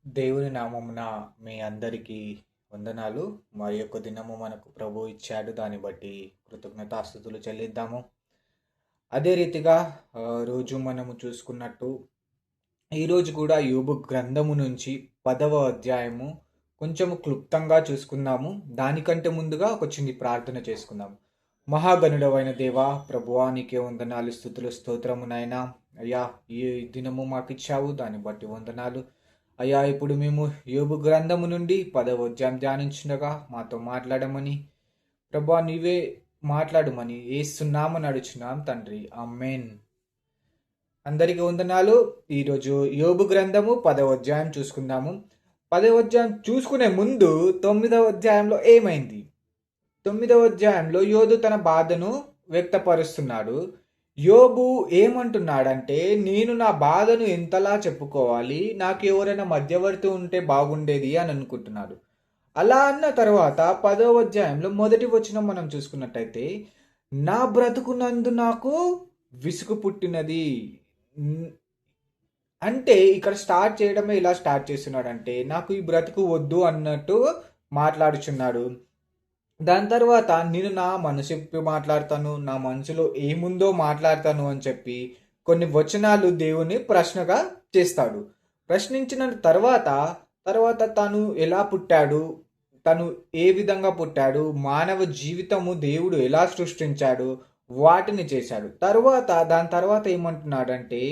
దేవుని నామమున మీ అందరికీ వందనాలు. మరి యొక్క దినము మనకు ప్రభు ఇచ్చాడు. దాన్ని బట్టి కృతజ్ఞతాస్తుతులు చెల్లిద్దాము. అదే రీతిగా రోజు మనము చూసుకున్నట్టు ఈరోజు కూడా యోబు గ్రంథము నుంచి 10వ అధ్యాయము కొంచెము క్లుప్తంగా చూసుకుందాము. దానికంటే ముందుగా ఒక చిన్ని ప్రార్థన చేసుకుందాము. మహాగణుడవైన దేవా, ప్రభువా, నీకే వందనాలు, స్తుతులు, స్తోత్రము నాయనా. అయ్యా, ఈ దినము మాకు ఇచ్చావు, దాన్ని బట్టి వందనాలు. అయ్యా, ఇప్పుడు మేము యోబు గ్రంథము నుండి 10వ అధ్యాయం ధ్యానించుండగా మాతో మాట్లాడమని, ప్రభువా నీవే మాట్లాడమని ఏస్తున్నామని అడుచున్నాం తండ్రి. ఆమేన్. అందరికీ వందనాలు. ఈరోజు యోబు గ్రంథము 10వ అధ్యాయం చూసుకుందాము. 10వ అధ్యాయం చూసుకునే ముందు 9వ అధ్యాయంలో ఏమైంది? 9వ అధ్యాయంలో యోబు తన బాధను వ్యక్తపరుస్తున్నాడు. యోబు ఏమంటున్నాడంటే, నేను నా బాధను ఎంతలా చెప్పుకోవాలి, నాకు ఎవరైనా మధ్యవర్తి ఉంటే బాగుండేది అని అనుకుంటున్నాడు. అలా అన్న తర్వాత 10వ అధ్యాయంలో మొదటి వచనం మనం చూసుకున్నట్టయితే, నా బ్రతుకునందు నాకు విసుగు పుట్టినది. అంటే ఇక్కడ స్టార్ట్ చేయడమే ఇలా స్టార్ట్ చేస్తున్నాడంటే, నాకు ఈ బ్రతుకు వద్దు అన్నట్టు మాట్లాడుచున్నాడు. దాని తర్వాత నేను నా మనసు విప్పి మాట్లాడతాను, నా మనసులో ఏముందో మాట్లాడతాను అని చెప్పి కొన్ని వచనాలు దేవుని ప్రశ్నగా చేస్తాడు. ప్రశ్నించిన తర్వాత తర్వాత తను ఎలా పుట్టాడు, తను ఏ విధంగా పుట్టాడు, మానవ జీవితము దేవుడు ఎలా సృష్టించాడు, వాటిని చేశాడు. దాని తర్వాత ఏమంటున్నాడంటే,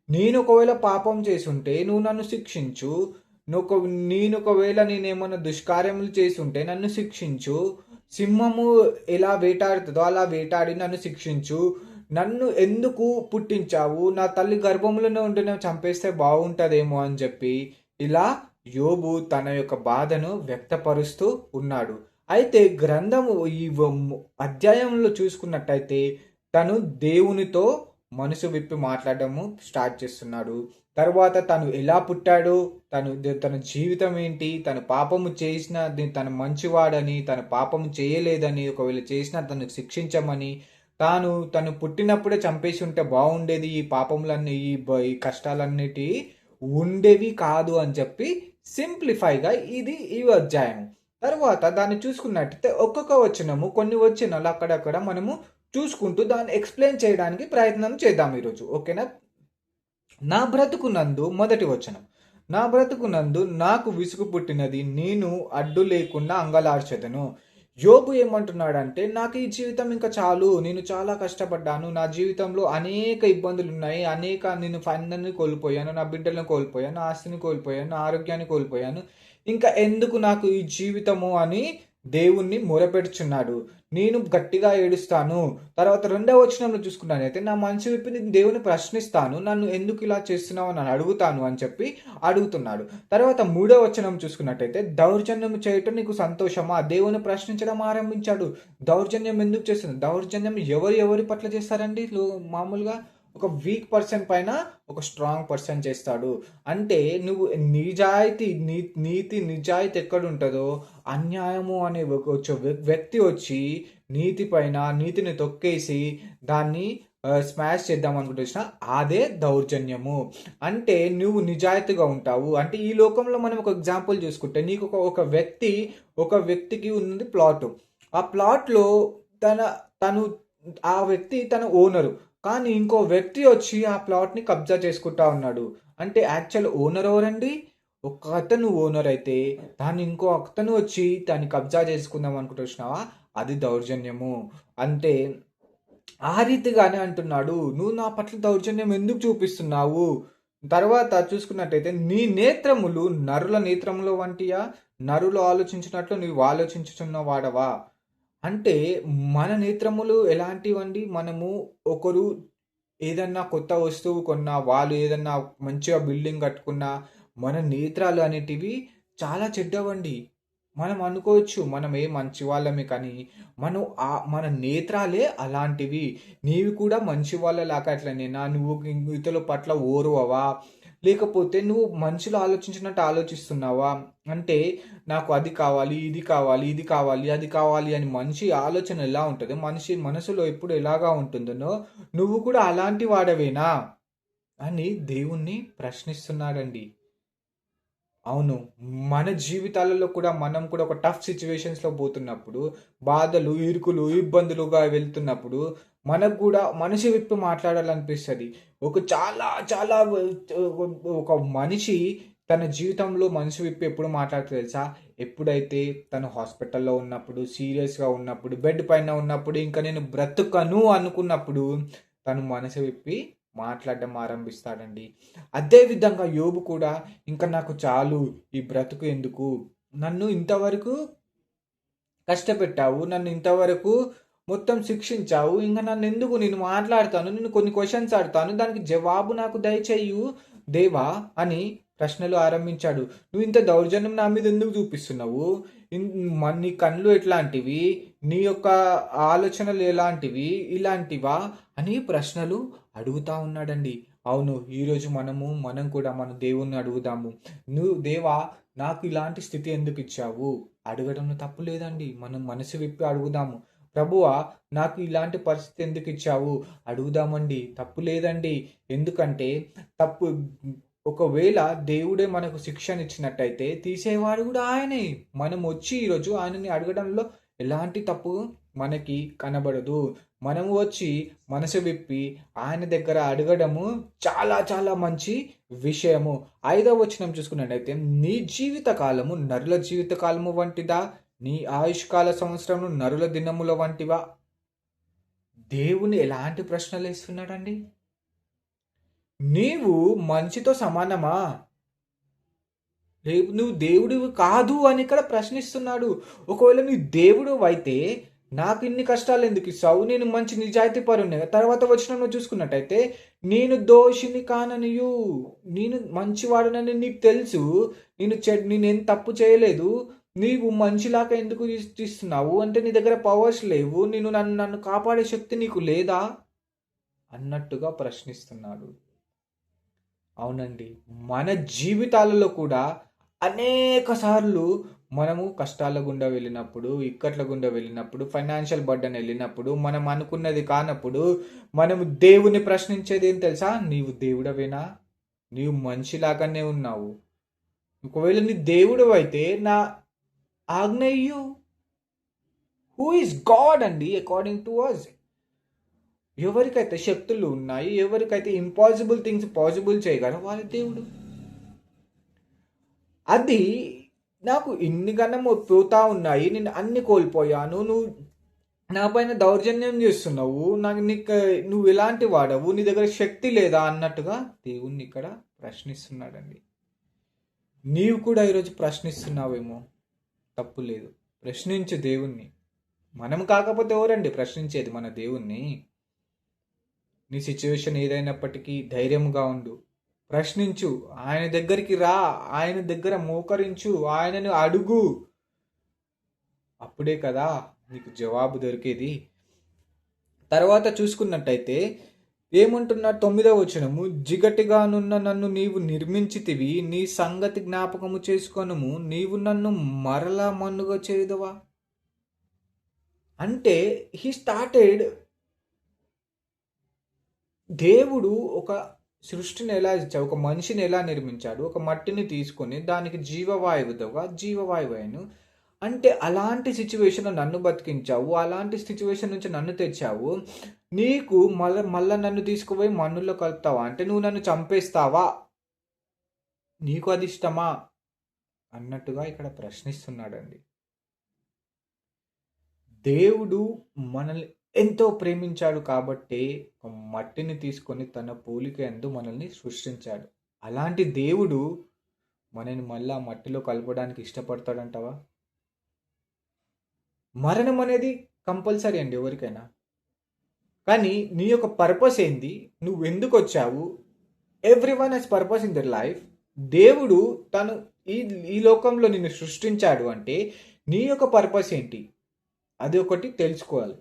నేను ఒకవేళ పాపం చేసుంటే నువ్వు నన్ను శిక్షించు, నేను ఒకవేళ నేనేమన్నా దుష్కార్యములు చేసుంటే నన్ను శిక్షించు, సింహము ఎలా వేటాడుతుందో అలా వేటాడి నన్ను శిక్షించు, నన్ను ఎందుకు పుట్టించావు, నా తల్లి గర్భంలోనే ఉండి నేను చంపేస్తే బాగుంటుందేమో అని చెప్పి ఇలా యోబు తన యొక్క బాధను వ్యక్తపరుస్తూ ఉన్నాడు. అయితే గ్రంథము ఈ అధ్యాయంలో చూసుకున్నట్టయితే తను దేవునితో మనసు విప్పి మాట్లాడము స్టార్ట్ చేస్తున్నాడు. తర్వాత తను ఎలా పుట్టాడు, తన జీవితం ఏంటి, తను పాపము చేసిన తను మంచివాడని, తను పాపము చేయలేదని, ఒకవేళ చేసినా తను శిక్షించమని, తను పుట్టినప్పుడే చంపేసి ఉంటే బాగుండేది, ఈ పాపములన్నీ ఈ కష్టాలన్నిటి ఉండేవి కాదు అని చెప్పి సింప్లిఫైగా ఈ అధ్యాయం. తర్వాత దాన్ని చూసుకున్నట్టయితే ఒక్కొక్క వచనము, కొన్ని వచనాలు అక్కడక్కడ మనము చూసుకుంటూ దాన్ని ఎక్స్ప్లెయిన్ చేయడానికి ప్రయత్నం చేద్దాం ఈరోజు. ఓకేనా? నా బ్రతుకునందు మొదటి వచనం, నా బ్రతుకునందు నాకు విసుగు పుట్టినది, నేను అడ్డు లేకుండా అంగలార్చెదను. యోబు ఏమంటున్నాడంటే, నాకు ఈ జీవితం ఇంకా చాలు, నేను చాలా కష్టపడ్డాను, నా జీవితంలో అనేక ఇబ్బందులు ఉన్నాయి, నేను అందరిని కోల్పోయాను, నా బిడ్డలను కోల్పోయాను, ఆస్తిని కోల్పోయాను, ఆరోగ్యాన్ని కోల్పోయాను, ఇంకా ఎందుకు నాకు ఈ జీవితము అని దేవుణ్ణి మొరపెడుచున్నాడు. నేను గట్టిగా ఏడుస్తాను. తర్వాత 2వ వచనంలో చూసుకున్నానైతే, నా మనసు విప్పి దేవుని ప్రశ్నిస్తాను, నన్ను ఎందుకు ఇలా చేస్తున్నావు అని అడుగుతాను అని చెప్పి అడుగుతున్నాడు. తర్వాత 3వ వచనం చూసుకున్నట్టయితే, దౌర్జన్యం చేయటం నీకు సంతోషమా, దేవుని ప్రశ్నించడం ఆరంభించాడు. దౌర్జన్యం ఎందుకు చేస్తుంది? దౌర్జన్యం ఎవరి పట్ల చేస్తారండి? మామూలుగా ఒక వీక్ పర్సన్ పైన ఒక స్ట్రాంగ్ పర్సన్ చేస్తాడు. అంటే నువ్వు నీతి నిజాయితీ ఎక్కడ ఉంటుందో, అన్యాయము అనే వ్యక్తి వచ్చి నీతిని తొక్కేసి దాన్ని స్మాష్ చేద్దాం అనుకుంటున్నా, అదే దౌర్జన్యము. అంటే నువ్వు నిజాయితీగా ఉంటావు. అంటే ఈ లోకంలో మనం ఒక ఎగ్జాంపుల్ చూసుకుంటే, నీకు ఒక వ్యక్తికి ఉన్నది ప్లాట్. ఆ ప్లాట్లో ఆ వ్యక్తి తన ఓనరు, కానీ ఇంకో వ్యక్తి వచ్చి ఆ ప్లాట్ని కబ్జా చేసుకుంటా ఉన్నాడు. అంటే యాక్చువల్ ఓనర్ ఎవరండి? ఒక అతను ఓనర్ అయితే దాన్ని ఇంకో అతను వచ్చి దాన్ని కబ్జా చేసుకుందాం అనుకుంటున్నావా, అది దౌర్జన్యము. అంటే ఆ రీతిగానే అంటున్నాడు, నువ్వు నా పట్ల దౌర్జన్యం ఎందుకు చూపిస్తున్నావు? తర్వాత చూసుకున్నట్టయితే, నీ నేత్రములు నరుల నేత్రముల వంటియా, నరులు ఆలోచించినట్లు నువ్వు ఆలోచించుచున్న వాడవా? అంటే మన నేత్రములు ఎలాంటివండి? మనము ఒకరు ఏదన్నా కొత్త వస్తువు కొన్నా, వాళ్ళు ఏదన్నా మంచిగా బిల్డింగ్ కట్టుకున్నా, మన నేత్రాలు అనేటివి చాలా చెడ్డవండి. మనం అనుకోవచ్చు మనం మంచి వాళ్ళమే, కానీ మన నేత్రాలే అలాంటివి. నీవి కూడా మంచి వాళ్ళలాగా అట్లనేనా? నువ్వు ఇతరుల పట్ల ఓర్వవా? లేకపోతే నువ్వు మనుషులు ఆలోచించినట్టు ఆలోచిస్తున్నావా? అంటే నాకు అది కావాలి, ఇది కావాలి, ఇది కావాలి, అది కావాలి అని మనిషి ఆలోచన ఎలా ఉంటుందో, మనిషి మనసులో ఎప్పుడు ఎలాగా ఉంటుందో, నువ్వు కూడా అలాంటి వాడవేనా అని దేవుణ్ణి ప్రశ్నిస్తున్నాడండి. అవును. మన జీవితాలలో కూడా మనం కూడా ఒక టఫ్ సిట్యుయేషన్స్‌లో పోతున్నప్పుడు, బాధలు, ఇరుకులు, ఇబ్బందులుగా వెళ్తున్నప్పుడు, మనకు గూడా మనసు విప్పి మాట్లాడాలనిపిస్తది. ఒక చాలా చాలా ఒక మనిషి తన జీవితంలో మనసు విప్పి ఎప్పుడు మాట్లాడతాడో తెలుసా? ఎప్పుడైతే తను హాస్పిటల్‌లో ఉన్నప్పుడు, సీరియస్‌గా ఉన్నప్పుడు, బెడ్ పైన ఉన్నప్పుడు, ఇంక నేను బ్రతుకను అనుకున్నప్పుడు, తను మనసు విప్పి మాట్లాడడం ఆరంభిస్తాడండి. అదే విధంగా యోబు కూడా ఇంక నాకు చాలు ఈ బ్రతుకు ఎందుకు? నన్ను ఇంతవరకు కష్టపెట్టావు. నన్ను ఇంతవరకు మొత్తం శిక్షించావు. ఇంక నన్నెందుకు నేను మాట్లాడతాను. నేను కొన్ని క్వెషన్స్ అడుగుతాను. దానికి జవాబు నాకు దయచెయ్యు దేవా అని ప్రశ్నలు ఆరంభించాడు. నువ్వు ఇంత దౌర్జన్యం నా మీద ఎందుకు చూపిస్తున్నావు? ఇన్ నీ కళ్ళు ఎట్లాంటివి? నీ యొక్క ఆలోచనలు ఎలాంటివి? ఇలాంటివా? అని ప్రశ్నలు అడుగుతా ఉన్నాడండి. అవును. ఈరోజు మనం కూడా మన దేవుణ్ణి అడుగుదాము. నువ్వు దేవా నాకు ఇలాంటి స్థితి ఎందుకిచ్చావు? అడగడంలో తప్పు లేదండి. మనం మనసు విప్పి అడుగుదాము. ప్రభువా నాకు ఇలాంటి పరిస్థితి ఎందుకిచ్చావు? అడుగుదామండి. తప్పు లేదండి. ఎందుకంటే తప్పు ఒకవేళ దేవుడే మనకు శిక్షనిచ్చినట్టయితే తీసేవాడు గూడా ఆయనే. మనం వచ్చి ఈరోజు ఆయనని అడగడంలో ఎలాంటి తప్పు మనకి కనబడదు. మనము వచ్చి మనసు విప్పి ఆయన దగ్గర అడగడము చాలా చాలా మంచి విషయము. 5వ వచనం చూసుకున్నట్టయితే, నీ జీవిత కాలము నరుల జీవిత కాలము వంటిదా? నీ ఆయుష్కాల సంవత్సరము నరుల దినముల వంటివా? దేవుని ఎలాంటి ప్రశ్నలేస్తున్నాడండి? నీవు మనిషితో సమానమా? నువ్వు దేవుడివి కాదు అని ఇక్కడ ప్రశ్నిస్తున్నాడు. ఒకవేళ నువ్వు దేవుడివైతే నాకు ఇన్ని కష్టాలు ఎందుకు ఇస్తావు? నేను మంచి నిజాయితీ పరుణ్ణి. తర్వాత వచనంలో చూసుకున్నట్టయితే నేను దోషిని కాననియు. నేను మంచివాడనని నీకు తెలుసు. నేనేం తప్పు చేయలేదు. నీవు మనిషిలాగా ఎందుకు తీస్తున్నావు? అంటే నీ దగ్గర పవర్స్ లేవు. నన్ను కాపాడే శక్తి నీకు లేదా? అన్నట్టుగా ప్రశ్నిస్తున్నాడు. అవునండి. మన జీవితాలలో కూడా అనేక సార్లు మనము కష్టాల గుండా వెళ్ళినప్పుడు, ఇక్కట్ల గుండా వెళ్ళినప్పుడు, ఫైనాన్షియల్ బర్డెన్ వెళ్ళినప్పుడు, మనం అనుకున్నది కానప్పుడు, మనము దేవుని ప్రశ్నించేది ఏం తెలుసా? నీవు దేవుడవేనా? నీవు మనిషిలాగానే ఉన్నావు. ఒకవేళ నీ దేవుడవైతే నా ఆజ్ఞ ఇయ్యు. హూ ఈస్ గాడ్ అండి అకార్డింగ్ టు అస్. ఎవరికైతే శక్తులు ఉన్నాయి, ఎవరికైతే ఇంపాసిబుల్ థింగ్స్ పాసిబుల్ చేయగలరో వాళ్ళ దేవుడు. అది నాకు ఇన్ని గణము పోతా ఉన్నాయి. నేను అన్ని కోల్పోయాను. నువ్వు నా పైన దౌర్జన్యం చేస్తున్నావు. నువ్వు ఎలాంటి వాడవు? నీ దగ్గర శక్తి లేదా అన్నట్టుగా దేవుణ్ణి ఇక్కడ ప్రశ్నిస్తున్నాడండి. నీవు కూడా ఈరోజు ప్రశ్నిస్తున్నావేమో, తప్పు లేదు. ప్రశ్నించు దేవుణ్ణి. మనం కాకపోతే ఎవరండి ప్రశ్నించేది మన దేవుణ్ణి? నీ సిచ్యువేషన్ ఏదైనప్పటికీ ధైర్యంగా ఉండు. ప్రశ్నించు. ఆయన దగ్గరికి రా. ఆయన దగ్గర మోకరించు. ఆయనను అడుగు. అప్పుడే కదా నీకు జవాబు దొరికేది. తర్వాత చూసుకున్నట్టయితే ఏమంటున్నారు? 9వ వచనము, జిగటిగానున్న నన్ను నీవు నిర్మించితివి. నీ సంగతి జ్ఞాపకము చేసుకొనుము. నీవు నన్ను మరలా మన్నుగా చేయుదవా? అంటే హీ స్టార్టెడ్. దేవుడు ఒక సృష్టిని ఎలా ఇచ్చాడు? ఒక మనిషిని ఎలా నిర్మించాడు? ఒక మట్టిని తీసుకొని దానికి జీవవాయువు అయ్యాను. అంటే అలాంటి సిచ్యువేషన్లో నన్ను బతికించావు. అలాంటి సిచ్యువేషన్ నుంచి నన్ను తెచ్చావు. నీకు మళ్ళా నన్ను తీసుకుపోయి మన్నులో కలుపుతావా? అంటే నువ్వు నన్ను చంపేస్తావా? నీకు అది ఇష్టమా? అన్నట్టుగా ఇక్కడ ప్రశ్నిస్తున్నాడండి. దేవుడు మనల్ని ఎంతో ప్రేమించాడు కాబట్టి మట్టిని తీసుకొని తన పోలిక యందు మనల్ని సృష్టించాడు. అలాంటి దేవుడు మనని మళ్ళా మట్టిలో కలపడానికి ఇష్టపడతాడంటావా? మరణం అనేది కంపల్సరీ అండి ఎవరికైనా. కానీ నీ యొక్క పర్పస్ ఏంది? నువ్వు ఎందుకు వచ్చావు? Everyone has purpose in their life. దేవుడు తను ఈ ఈ లోకంలో నిన్ను సృష్టించాడు అంటే నీ యొక్క పర్పస్ ఏంటి? అది ఒకటి తెలుసుకోవాలి.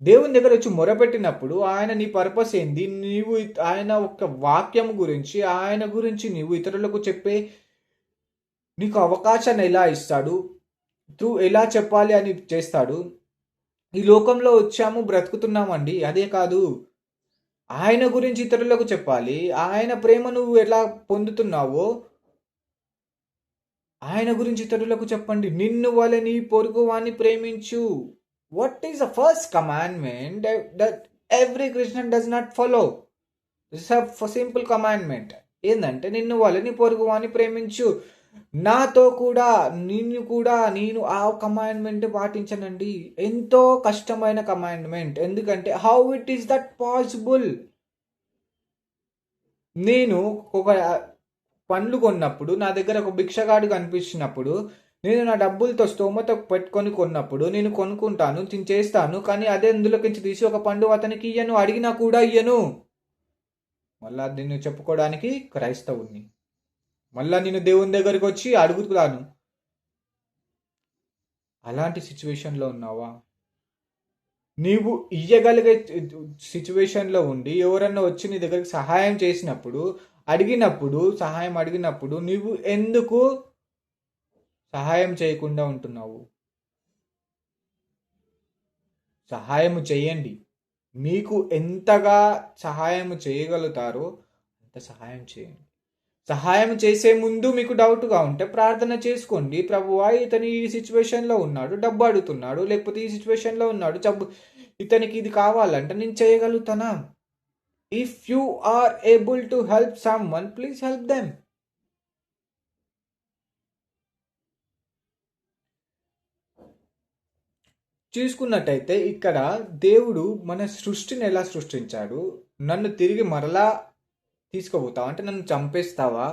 దేవుని దగ్గర వచ్చి మొరపెట్టినప్పుడు ఆయన నీ పర్పస్ ఏంది? నీవు ఆయన ఒక వాక్యం గురించి, ఆయన గురించి నీవు ఇతరులకు చెప్పే నీకు అవకాశాన్ని ఎలా ఇస్తాడు? ఎలా చెప్పాలి అని చేస్తాడు? ఈ లోకంలో వచ్చాము, బ్రతుకుతున్నామండి. అదే కాదు. ఆయన గురించి ఇతరులకు చెప్పాలి. ఆయన ప్రేమ నువ్వు ఎలా పొందుతున్నావో ఆయన గురించి ఇతరులకు చెప్పండి. నిన్ను వలె నీ పొరుగు వాణ్ణి ప్రేమించు. What is the first commandment that every Christian does not follow? This simple commandment ఏంటంటే, నిన్ను వలె నీ పొరుగు వాణ్ణి ప్రేమించు. నాతో కూడా నేను ఆ కమాండ్మెంట్ పాటించనండి. ఎంతో కష్టమైన కమాండ్మెంట్. ఎందుకంటే how it is that possible? నేను ఒక పండ్లు కొన్నప్పుడు, నా దగ్గర ఒక భిక్షగాడు కనిపించినప్పుడు, నేను నా డబ్బులతో స్తోమత పెట్టుకొని కొన్నప్పుడు నేను కొనుక్కుంటాను, చేస్తాను. కానీ అదే అందులోకించి తీసి ఒక పండు అతనికి ఇయ్యను, అడిగినా కూడా ఇయ్యను. మళ్ళా దీన్ని చెప్పుకోవడానికి క్రైస్తవుని, మళ్ళా నేను దేవుని దగ్గరికి వచ్చి అడుగుతాను. అలాంటి సిచ్యువేషన్లో ఉన్నావా? నీవు ఇయ్యగలిగే సిచ్యువేషన్లో ఉండి ఎవరన్నా వచ్చి నీ దగ్గరికి సహాయం చేసినప్పుడు, సహాయం అడిగినప్పుడు నీవు ఎందుకు సహాయం చేయకుండా ఉంటున్నావు? సహాయం చేయండి. మీకు ఎంతగా సహాయం చేయగలుగుతారో అంత సహాయం చేయండి. సహాయం చేసే ముందు మీకు డౌట్గా ఉంటే ప్రార్థన చేసుకోండి. ప్రభువా, ఇతను ఈ సిచ్యువేషన్లో ఉన్నాడు, డబ్బు అడుగుతున్నాడు, లేకపోతే ఈ సిచ్యువేషన్లో ఉన్నాడు, ఇతనికి ఇది కావాలంటే నేను చేయగలుగుతానా? If you are able to help someone, please help them. చూసుకున్నట్టయితే ఇక్కడ దేవుడు మన సృష్టిని ఎలా సృష్టించాడు? నన్ను తిరిగి మరలా తీసుకుపోతావా అంటే నన్ను చంపేస్తావా?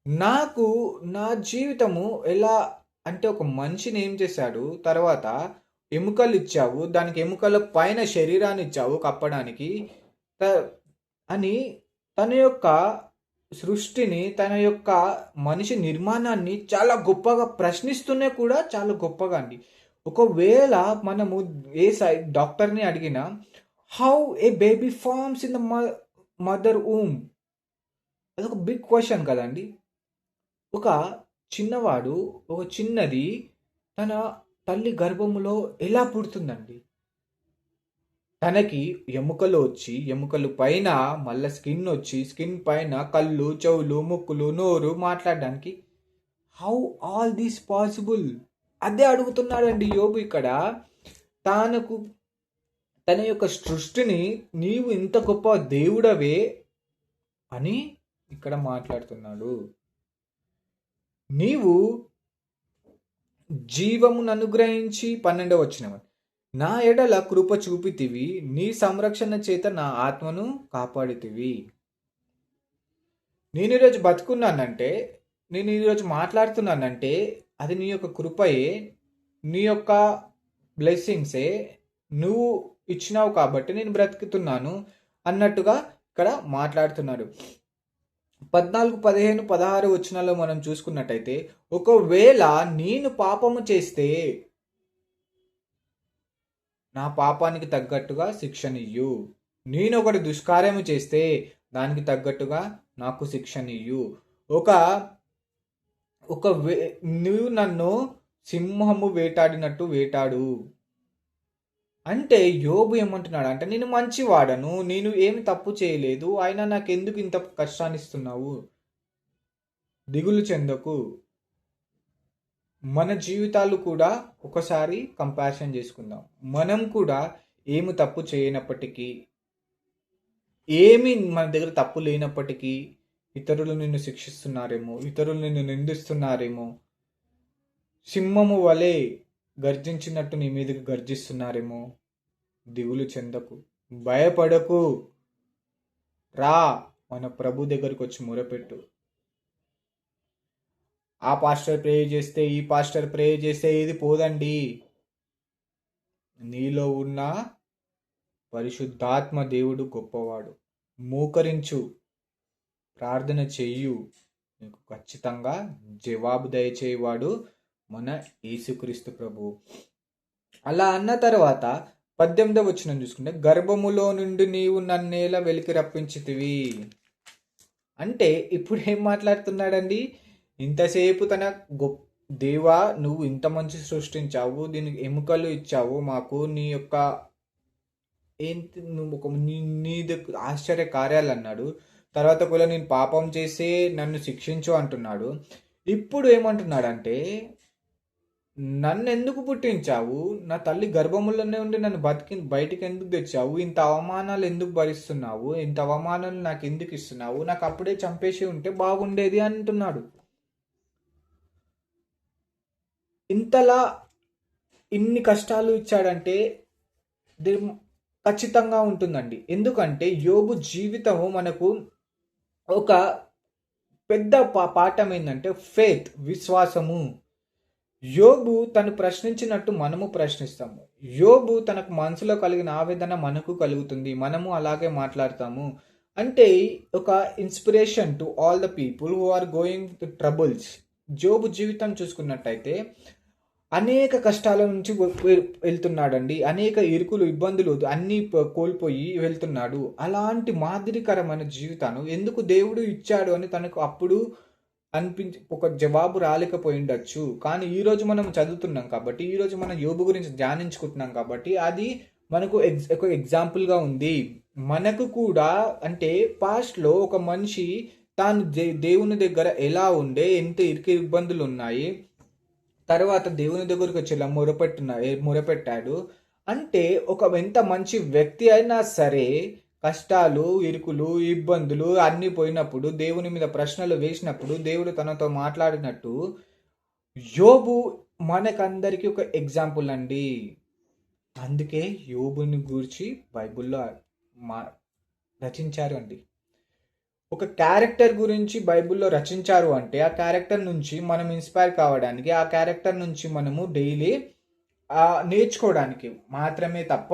నాకు నా జీవితము ఎలా అంటే, ఒక మనిషిని ఏం చేశాడు, తర్వాత ఎముకలు ఇచ్చావు, దానికి ఎముకల పైన శరీరాన్ని ఇచ్చావు కప్పడానికి అని తన యొక్క సృష్టిని, తన యొక్క మనిషి నిర్మాణాన్ని చాలా గొప్పగా ప్రశ్నిస్తూనే కూడా చాలా గొప్పగా అండి. ఒకవేళ మనము డాక్టర్ని అడిగినా, how a baby forms in the mother um, అదొక బిగ్ క్వశ్చన్ కదండి. ఒక చిన్నవాడు, ఒక చిన్నది తన తల్లి గర్భములో ఎలా పుడుతుందండి? తనకి ఎముకలు వచ్చి, ఎముకలు పైన మళ్ళీ స్కిన్ వచ్చి, స్కిన్ పైన కళ్ళు, చెవులు, ముక్కులు, నోరు, మాట్లాడడానికి. How all these possible? అదే అడుగుతున్నాడండి యోబు ఇక్కడ. తన యొక్క సృష్టిని నీవు ఇంత గొప్ప దేవుడవే అని ఇక్కడ మాట్లాడుతున్నాడు. నీవు జీవమును అనుగ్రహించి 12వ వచనం, నా ఎడల కృప చూపితివి, నీ సంరక్షణ చేత నా ఆత్మను కాపాడితివి. నేను ఈరోజు బతుకున్నానంటే, నేను ఈరోజు మాట్లాడుతున్నానంటే అది నీ యొక్క కృపయే, నీ యొక్క బ్లెస్సింగ్సే, నువ్వు ఇచ్చినావు కాబట్టి నేను బ్రతుకుతున్నాను అన్నట్టుగా ఇక్కడ మాట్లాడుతున్నాడు. 14, 15, 16 వచనాల్లో మనం చూసుకున్నట్టయితే, ఒకవేళ నేను పాపము చేస్తే నా పాపానికి తగ్గట్టుగా శిక్షనియ్యు, నేను ఒకటి దుష్కార్యము చేస్తే దానికి తగ్గట్టుగా నాకు శిక్షనియ్యు. నువ్వు నన్ను సింహము వేటాడినట్టు వేటాడు. అంటే యోబు ఏమంటున్నాడు అంటే, నేను మంచివాడను, నేను ఏమి తప్పు చేయలేదు, అయినా నాకు ఎందుకు ఇంత కష్టాన్ని ఇస్తున్నావు? దిగులు చెందకు. మన జీవితాలు కూడా ఒకసారి కంపారిజన్ చేసుకుందాం. మనం కూడా ఏమి తప్పు చేయనప్పటికీ, ఏమి మన దగ్గర తప్పు లేనప్పటికీ ఇతరులు నిన్ను శిక్షిస్తున్నారేమో, ఇతరులు నిన్ను నిందిస్తున్నారేమో, సింహము వలె గర్జించినట్టు నీ మీదకి గర్జిస్తున్నారేమో. దిగులు చెందకు, భయపడకు. రా, మన ప్రభు దగ్గరకు వచ్చి మొరపెట్టు. ఆ పాస్టర్ ప్రే చేస్తే, ఈ పాస్టర్ ప్రే చేస్తే ఇది పోదండి. నీలో ఉన్న పరిశుద్ధాత్మ దేవుడు గొప్పవాడు. మోకరించు, ప్రార్థన చెయ్యు, నీకు ఖచ్చితంగా జవాబు దయచేవాడు మన యేసుక్రీస్తు ప్రభు. అలా అన్న తర్వాత 18వ వచనం చూసుకుంటే, గర్భములో నుండి నీవు నన్నేలా వెలికి రప్పించితివి. అంటే ఇప్పుడు ఏం మాట్లాడుతున్నాడండి? ఇంతసేపు తన దేవా, నువ్వు ఇంత మంచి సృష్టించావు, దీనికి ఎముకలు ఇచ్చావు మాకు, నీ యొక్క ఏంటి, నువ్వు నీ ఆశ్చర్య కార్యాలు అన్నాడు. తర్వాత కూడా నేను పాపం చేసి నన్ను శిక్షించు అంటున్నాడు. ఇప్పుడు ఏమంటున్నాడంటే, నన్నెందుకు పుట్టించావు? నా తల్లి గర్భములోనే ఉండి నన్ను బయటికి ఎందుకు తెచ్చావు? ఇంత అవమానాలు ఎందుకు భరిస్తున్నావు? ఇంత అవమానాలు నాకు ఎందుకు ఇస్తున్నావు? నాకు అప్పుడే చంపేసి ఉంటే బాగుండేది అంటున్నాడు. ఇంతలా ఇన్ని కష్టాలు ఇచ్చాడంటే ఖచ్చితంగా ఉంటుందండి. ఎందుకంటే యోబు జీవితము మనకు ఒక పెద్ద పాఠం ఏంటంటే ఫెయిత్, విశ్వాసము. యోబు తను ప్రశ్నించినట్టు మనము ప్రశ్నిస్తాము. యోబు తనకు మనసులో కలిగిన ఆవేదన మనకు కలుగుతుంది. మనము అలాగే మాట్లాడతాము. అంటే ఒక inspiration to all the people who are going to troubles. యోబు జీవితం చూసుకున్నట్టయితే అనేక కష్టాల నుంచి వెళ్తున్నాడండి. అనేక ఇరుకులు, ఇబ్బందులు అన్నీ కోల్పోయి వెళ్తున్నాడు. అలాంటి మాదిరికరమైన జీవితాన్ని ఎందుకు దేవుడు ఇచ్చాడు అని తనకు అప్పుడు ఒక జవాబు రాలేకపోయిండొచ్చు. కానీ ఈరోజు మనం చదువుతున్నాం కాబట్టి, ఈరోజు మనం యోబు గురించి ధ్యానించుకుంటున్నాం కాబట్టి అది మనకు ఒక ఎగ్జాంపుల్గా ఉంది. మనకు కూడా అంటే పాస్ట్లో ఒక మనిషి తాను దేవుని దగ్గర ఎలా ఉండే, ఎంత ఇబ్బందులు ఉన్నాయి, తర్వాత దేవుని దగ్గరకు వచ్చి ఇలా మొరపెట్టాడు అంటే ఎంత మంచి వ్యక్తి అయినా సరే కష్టాలు, ఇరుకులు, ఇబ్బందులు అన్నీ పోయినప్పుడు, దేవుని మీద ప్రశ్నలు వేసినప్పుడు దేవుడు తనతో మాట్లాడినట్టు యోబు మనకందరికీ ఒక ఎగ్జాంపుల్ అండి. అందుకే యోబుని గురించి బైబిల్లో రచించారు అండి. ఒక క్యారెక్టర్ గురించి బైబిల్లో రచించారు అంటే ఆ క్యారెక్టర్ నుంచి మనం ఇన్స్పైర్ కావడానికి, ఆ క్యారెక్టర్ నుంచి మనము డైలీ నేర్చుకోవడానికి మాత్రమే తప్ప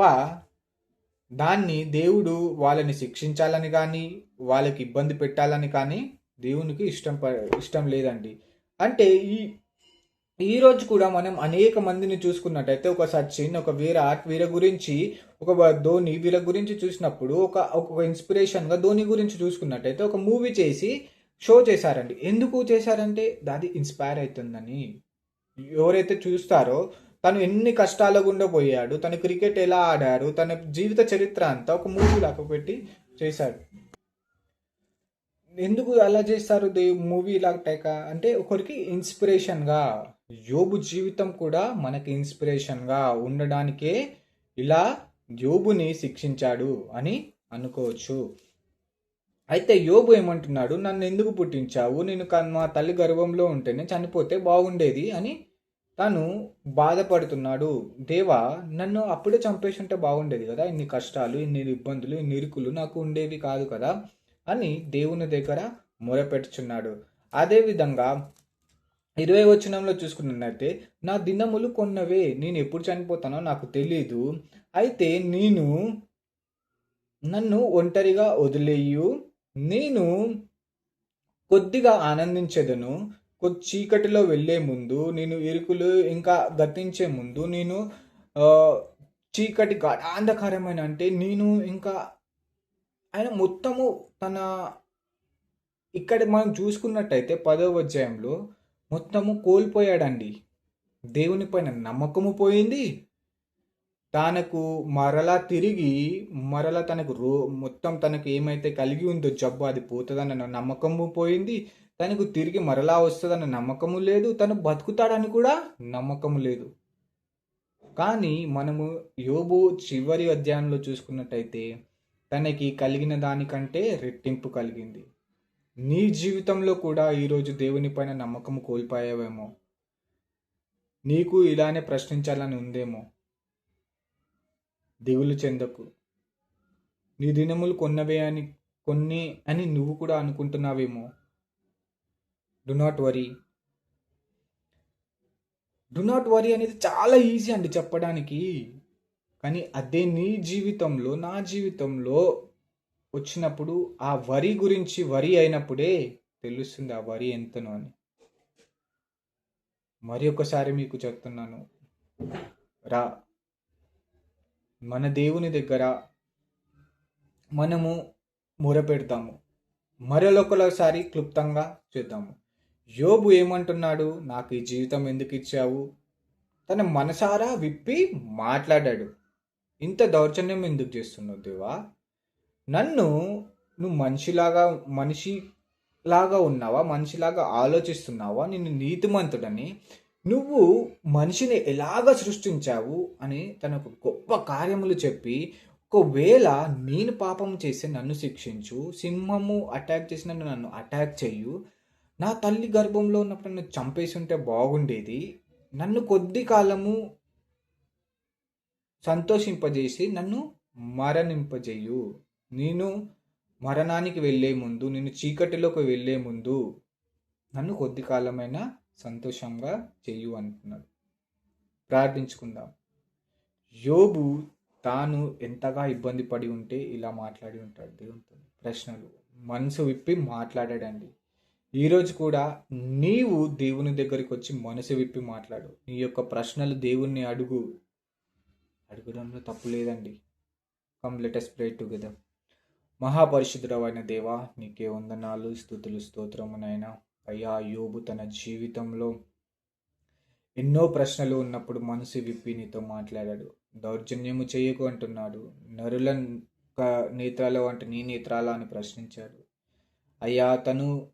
దాన్ని దేవుడు వాళ్ళని శిక్షించాలని కానీ, వాళ్ళకి ఇబ్బంది పెట్టాలని కానీ దేవునికి ఇష్టం లేదండి. అంటే ఈరోజు కూడా మనం అనేక మందిని చూసుకున్నట్టయితే ఒక సచిన్, ఒక విరాట్, వీరి గురించి, ఒక ధోని, వీళ్ళ గురించి చూసినప్పుడు ఒక ఇన్స్పిరేషన్గా ధోని గురించి చూసుకున్నట్టయితే ఒక మూవీ చేసి షో చేశారండి. ఎందుకు చేశారంటే అది ఇన్స్పైర్ అవుతుందని. ఎవరైతే చూస్తారో తను ఎన్ని కష్టాల గుండా పోయాడు, తను క్రికెట్ ఎలా ఆడారు, తన జీవిత చరిత్ర అంతా ఒక మూవీ లాగా పెట్టి చేశాడు. ఎందుకు అలా చేస్తారు మూవీ లాగా అంటే ఒకరికి ఇన్స్పిరేషన్గా. యోబు జీవితం కూడా మనకి ఇన్స్పిరేషన్గా ఉండడానికే ఇలా యోబుని శిక్షించాడు అని అనుకోవచ్చు. అయితే యోబు ఏమంటున్నాడు, నన్ను ఎందుకు పుట్టించావు? నేను మా తల్లి గర్భంలో ఉంటేనే చనిపోతే బాగుండేది అని తను బాధపడుతున్నాడు. దేవా, నన్ను అప్పుడే చంపేసి ఉంటే బాగుండేది కదా, ఇన్ని కష్టాలు, ఇన్ని ఇబ్బందులు, ఇన్ని ఇరుకులు నాకు ఉండేవి కాదు కదా అని దేవుని దగ్గర మొరపెట్టుచున్నాడు. అదేవిధంగా 20వ వచనంలో చూసుకున్నట్లయితే, నా దినములు కొన్నవే, నేను ఎప్పుడు చనిపోతానో నాకు తెలీదు. అయితే నన్ను ఒంటరిగా వదిలేయు, నేను కొద్దిగా ఆనందించేదను. చీకటిలో వెళ్ళే ముందు, నేను ఇరుకులు ఇంకా గతించే ముందు, నేను చీకటి గాఢాంధకారమైన అంటే నేను ఇంకా ఆయన మొత్తము ఇక్కడ మనం చూసుకున్నట్టయితే 10వ అధ్యాయంలో మొత్తము కోల్పోయాడండి. దేవుని పైన నమ్మకము పోయింది. తనకు మరలా తనకు మొత్తం తనకు ఏమైతే కలిగి ఉందో జబ్బు అది పోతుందన్న నమ్మకము పోయింది. తనకు తిరిగి మరలా వస్తుందన్న నమ్మకము లేదు. తను బతుకుతాడని కూడా నమ్మకము లేదు. కానీ మనము యోబు చివరి అధ్యాయంలో చూసుకున్నట్టయితే తనకి కలిగిన దానికంటే రెట్టింపు కలిగింది. నీ జీవితంలో కూడా ఈరోజు దేవుని పైన నమ్మకము కోల్పోయావేమో, నీకు ఇలానే ప్రశ్నించాలని ఉందేమో. దిగులు చెందకు. నీ దినములు కొన్ని అని నువ్వు కూడా అనుకుంటున్నావేమో. Do not worry. Do not worry అనేది చాలా ఈజీ అండి చెప్పడానికి. కానీ అదే నీ జీవితంలో, నా జీవితంలో వచ్చినప్పుడు ఆ వరి అయినప్పుడే తెలుస్తుంది ఆ వరి ఎంతనో అని. మరి ఒకసారి మీకు చెప్తున్నాను, రా మన దేవుని దగ్గర మనము మొరపెడతాము. మరొకసారి క్లుప్తంగా చూద్దాము. యోబు ఏమంటున్నాడు, నాకు ఈ జీవితం ఎందుకు ఇచ్చావు? తన మనసారా విప్పి మాట్లాడాడు. ఇంత దౌర్జన్యం ఎందుకు చేస్తున్నావు దేవా? నువ్వు మనిషి లాగా ఉన్నావా? మనిషిలాగా ఆలోచిస్తున్నావా? నిన్ను నీతిమంతుడని, నువ్వు మనిషిని ఎలాగ సృష్టించావు అని తనకు గొప్ప కార్యములు చెప్పి, ఒకవేళ నేను పాపం చేసి నన్ను శిక్షించు, సింహము అటాక్ చేసినట్టు నన్ను అటాక్ చెయ్యు, నా తల్లి గర్భంలో ఉన్నప్పుడు నన్ను చంపేసుంటే బాగుండేది. నన్ను కొద్ది కాలము సంతోషింపజేసి నన్ను మరణింపజేయు. నేను మరణానికి వెళ్ళే ముందు, నేను చీకటిలోకి వెళ్ళే ముందు నన్ను కొద్ది కాలమైనా సంతోషంగా చెయ్యు అంటున్నాడు. ప్రార్థించుకుందాం. యోబు తాను ఎంతగా ఇబ్బంది పడి ఉంటే ఇలా మాట్లాడి ఉంటాడు దేవునితో. ప్రశ్నలు మనసు విప్పి మాట్లాడాడండి. ఈరోజు కూడా నీవు దేవుని దగ్గరికి వచ్చి మనసు విప్పి మాట్లాడు. నీ యొక్క ప్రశ్నలు దేవుణ్ణి అడుగు. అడగడంలో తప్పు లేదండి. Come let us pray together. మహాపరిశుద్ధుడవైన దేవా, నీకే వందనాలు, స్తుతులు, స్తోత్రమునైనా. అయ్యా, యోబు తన జీవితంలో ఎన్నో ప్రశ్నలు ఉన్నప్పుడు మనసు విప్పి నీతో మాట్లాడాడు. దౌర్జన్యము చేయకు అంటున్నాడు. నరుల నేత్రాలు అంటే నీ నేత్రాలా అని ప్రశ్నించాడు. అయ్యా, తను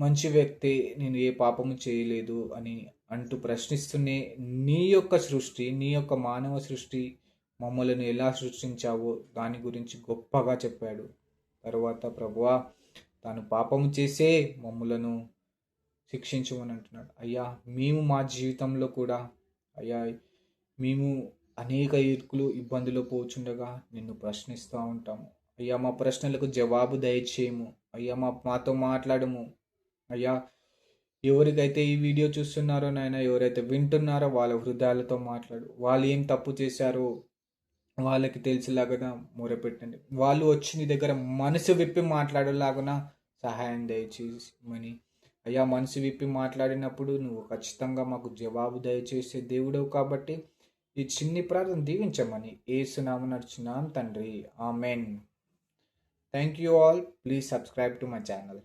మంచి వ్యక్తి, నేను ఏ పాపము చేయలేదు అని అంటూ ప్రశ్నిస్తూనే నీ యొక్క సృష్టి, నీ యొక్క మానవ సృష్టి మమ్మల్ని ఎలా సృష్టించావో దాని గురించి గొప్పగా చెప్పాడు. తరువాత ప్రభువా, తాను పాపము చేసే మమ్మలను శిక్షించమని అంటున్నాడు. అయ్యా, మేము మా జీవితంలో కూడా అయ్యా మేము అనేక ఇరుకులు ఇబ్బందులు పోచుండగా నిన్ను ప్రశ్నిస్తూ ఉంటాము. అయ్యా, మా ప్రశ్నలకు జవాబు దయచేయము. అయ్యా, మాతో మాట్లాడము. అయ్యా, ఎవరికైతే ఈ వీడియో చూస్తున్నారో నాయన, ఎవరైతే వింటున్నారో వాళ్ళ హృదయాలతో మాట్లాడు. వాళ్ళు ఏం తప్పు చేశారో వాళ్ళకి తెలిసేలాగా మొరపెట్టండి. వాళ్ళు వచ్చి నీ దగ్గర మనసు విప్పి మాట్లాడేలాగా సహాయం దయచేయమని. అయ్యా, మనసు విప్పి మాట్లాడినప్పుడు నువ్వు ఖచ్చితంగా మాకు జవాబు దయచేసే దేవుడవు కాబట్టి ఈ చిన్ని ప్రార్థన దీవించమని యేసునామమున నడుచున్నాం తండ్రి. Amen. Thank you all. Please subscribe to my channel.